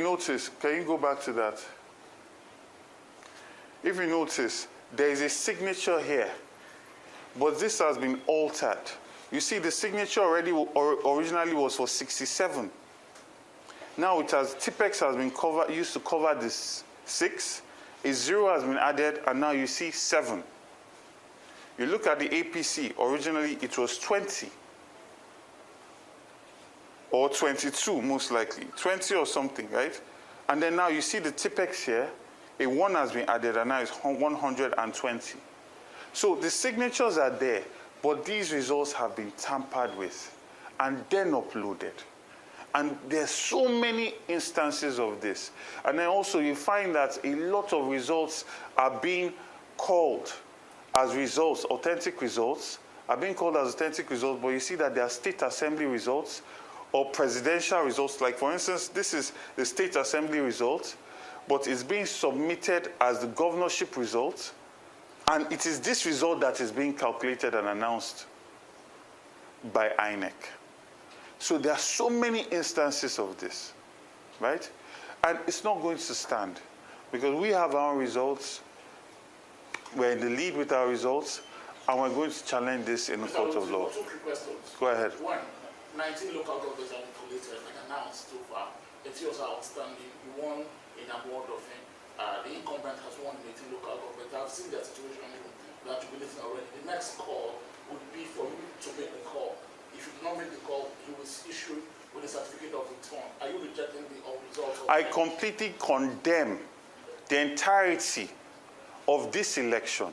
Notice, can you go back to that? If you notice, there is a signature here, but this has been altered. You see, the signature already originally was for 67. Now it has, Tipex has been used to cover this 6. A 0 has been added, and now you see 7. You look at the APC, originally it was 20. Or 22, most likely. 20 or something, right? And then now you see the Tipex here, a 1 has been added, and now it's 120. So the signatures are there, but these results have been tampered with and then uploaded. And there's so many instances of this. And then also you find that a lot of results are being called as results, authentic results, are being called as authentic results, but you see that they are state assembly results or presidential results. Like for instance, this is the state assembly result, but it's being submitted as the governorship result. And it is this result that is being calculated and announced by INEC. So there are so many instances of this, right? And it's not going to stand because we have our results, we're in the lead with our results, and we're going to challenge this in the court of law. Two quick questions. Go ahead. One, 19 local governments have been collated and announced so far. The two are outstanding. You won in a board of him. The incumbent has won in 18 local governments. I've seen their situation that you're relating already. The next call would be for you to make the call. If you do not make the call, you will issue with a certificate of return. Are you rejecting the results? I completely condemn the entirety of this election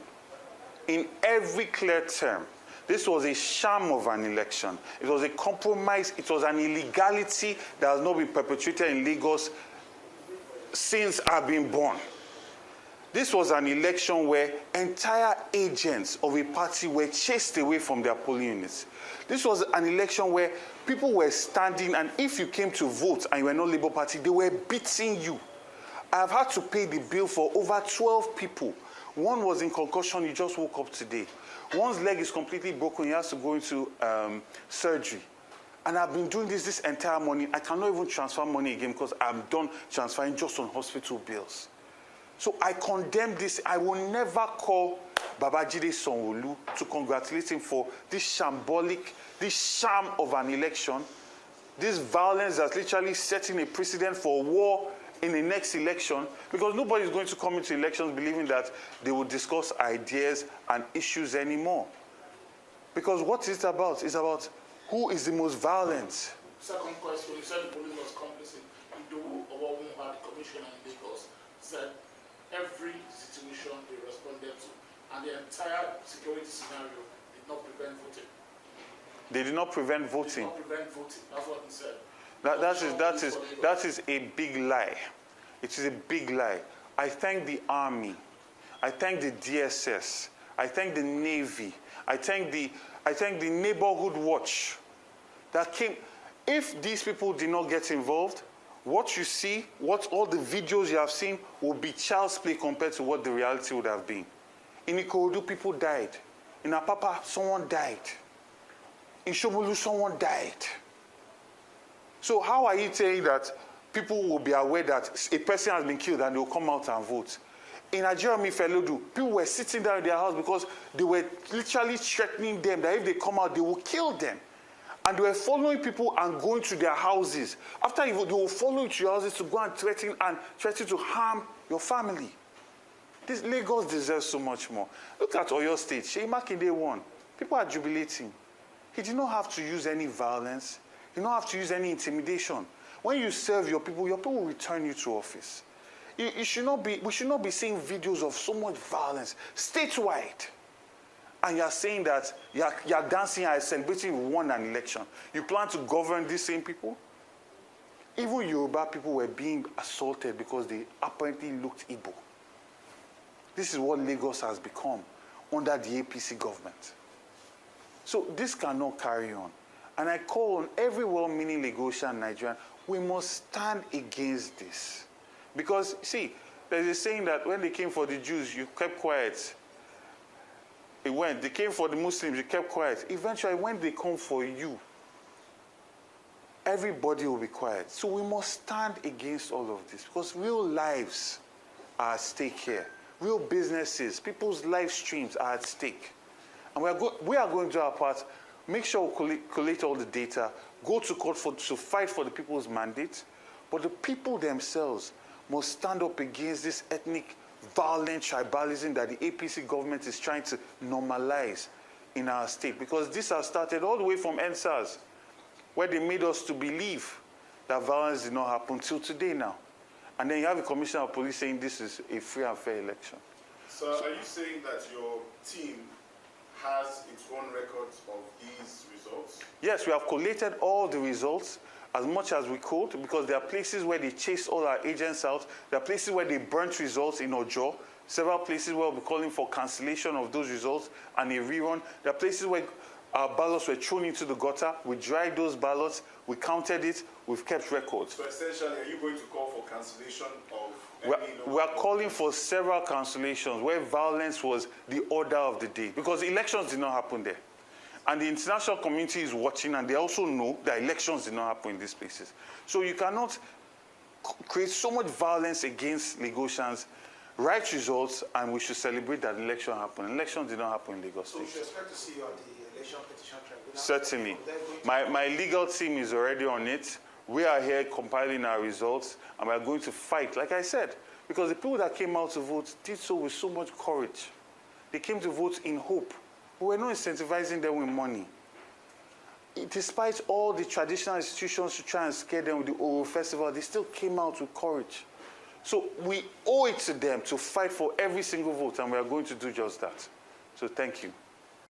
in every clear term. This was a sham of an election. It was a compromise. It was an illegality that has not been perpetrated in Lagos since I've been born. This was an election where entire agents of a party were chased away from their polling units. This was an election where people were standing, and if you came to vote and you were not Labour Party, they were beating you. I have had to pay the bill for over 12 people. One was in concussion, he just woke up today. One's leg is completely broken, he has to go into surgery. And I've been doing this entire morning. I cannot even transfer money again because I'm done transferring just on hospital bills. So I condemn this. I will never call Babajide Sanwo-Olu to congratulate him for this shambolic, this sham of an election, this violence that's literally setting a precedent for war in the next election, because nobody is going to come into elections believing that they will discuss ideas and issues anymore. Because what is it about? It's about who is the most violent. Second question, you said the police was complicit. The commissioner in Lagos said every situation they responded to, and the entire security scenario did not prevent voting. They did not prevent voting? Did not prevent voting. That's what he said. That is a big lie. It is a big lie. I thank the Army. I thank the DSS. I thank the Navy. I thank the Neighborhood Watch that came. If these people did not get involved, what you see, what all the videos you have seen will be child's play compared to what the reality would have been. In Ikorodu, people died. In Apapa, someone died. In Shomolu, someone died. So how are you saying that people will be aware that a person has been killed and they will come out and vote? In Ajurami Felodu, people were sitting down in their house because they were literally threatening them that if they come out, they will kill them. And they were following people and going to their houses. After you vote, they will follow you to your houses to go and threaten to harm your family. This Lagos deserves so much more. Look at Oyo State. Seyi Makinde won. People are jubilating. He did not have to use any violence. He did not have to use any intimidation. When you serve your people will return you to office. We should not be seeing videos of so much violence statewide. And you're saying that you're dancing and celebrating you won an election. You plan to govern these same people? Even Yoruba people were being assaulted because they apparently looked Igbo. This is what Lagos has become under the APC government. So this cannot carry on. And I call on every well-meaning Lagosian Nigerian, we must stand against this. Because, see, there's a saying that when they came for the Jews, you kept quiet. They came for the Muslims, you kept quiet. Eventually, when they come for you, everybody will be quiet. So we must stand against all of this because real lives are at stake here. Real businesses, people's live streams are at stake. And we are going to do our part, make sure we collate all the data, go to court to fight for the people's mandate, but the people themselves must stand up against this ethnic violent tribalism that the APC government is trying to normalize in our state. Because this has started all the way from NSAS, where they made us to believe that violence did not happen till today now. And then you have a commissioner of police saying this is a free and fair election. So are you saying that your team has its own records of these results? Yes, we have collated all the results as much as we could, because there are places where they chased all our agents out. There are places where they burnt results in Ojo. Several places where we'll be calling for cancellation of those results and a rerun. There are places where our ballots were thrown into the gutter. We dried those ballots. We counted it. We've kept records. So essentially, are you going to call for cancellation of we are calling for several cancellations where violence was the order of the day, because elections did not happen there. And the international community is watching, and they also know that elections did not happen in these places. So you cannot create so much violence against Lagosians, write results, and we should celebrate that election happened. Elections did not happen in Lagos State. So we should expect to see you on the election petition tribunal? Certainly. My legal team is already on it. We are here compiling our results, and we are going to fight, like I said, because the people that came out to vote did so with so much courage. They came to vote in hope. We were not incentivizing them with money. Despite all the traditional institutions to try and scare them with the Oro Festival, they still came out with courage. So we owe it to them to fight for every single vote, and we are going to do just that. So thank you.